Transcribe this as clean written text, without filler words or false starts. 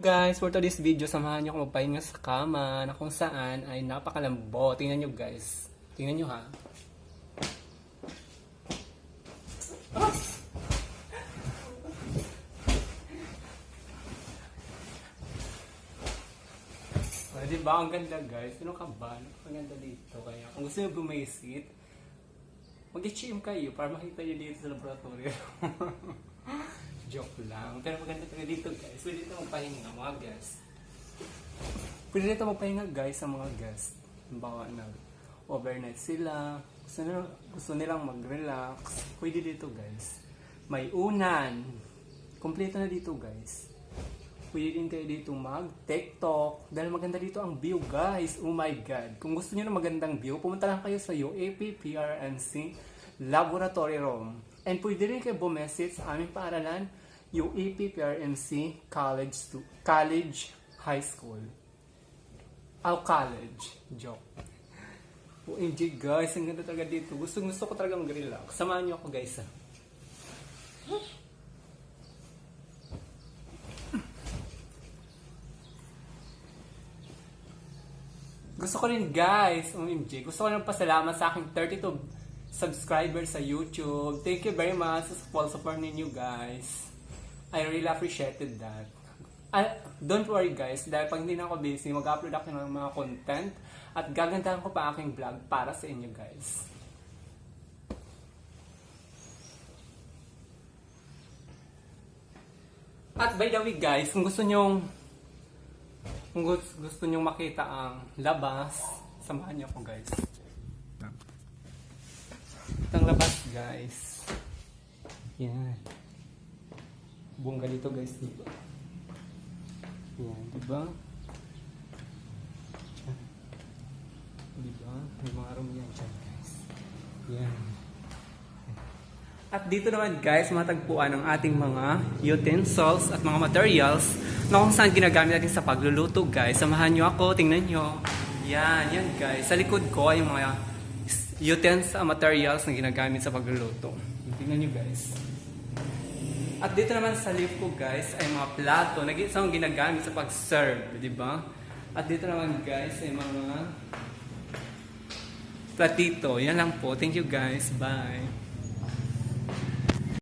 guys, for today's video, samahan niyo ako magpahinga sa kama na kung saan ay napakalambot. Tingnan niyo guys. Tingnan niyo ha. Ah! Diba? Ang ganda guys. Ano ka ba? Ang ganda dito. Kaya kung gusto niyo bumisit, mag-i-chim kayo para makita niyo dito sa laboratory. Joke lang. Pero maganda talaga dito guys. Pwede dito magpahinga mga guests. Pwede dito magpahinga guys sa mga guests. Bawa na overnight sila. Gusto nilang mag-relax. Pwede dito guys. May unan. Kompleto na dito guys. Pwede din kayo dito mag-TikTok. Dahil maganda dito ang view guys. Oh my god. Kung gusto niyo ng magandang view, pumunta lang kayo sa UAP PRNC Laboratory Room. And pwede rin kayo bumesit sa aming paaralan, UAP PRNC College High School. College. Joke. OMG guys, ang ganda talaga dito. Gusto ko talaga mag-relax. Samahan niyo ako guys ha. Gusto ko rin guys, OMG, gusto ko rin pasalamat sa aking 32 subscribers sa YouTube. Thank you very much sa support ninyo guys. I really appreciated that. Don't worry guys, dahil pag hindi na ako busy, mag-upload ako ng mga content at gagandahan ko pa aking vlog para sa inyo guys. At by the way guys, kung gusto nyong makita ang labas, samahan niyo ako guys. Ito ang labas guys. Yan. Bongga dito guys, diba? Yan, diba? Diba? May mga room yan dyan guys. Yan. At dito naman guys, matagpuan ang ating mga utensils at mga materials na kung saan ginagamit natin sa pagluluto guys. Samahan nyo ako, tingnan nyo. Yan guys. Sa likod ko ay yung mga utensils materials na ginagamit sa pagluluto. Tingnan nyo guys. At dito naman sa left ko guys ay mga plato na isang ginagamit sa pag-serve, di ba? At dito naman guys ay mga platito. Yan lang po. Thank you guys. Bye.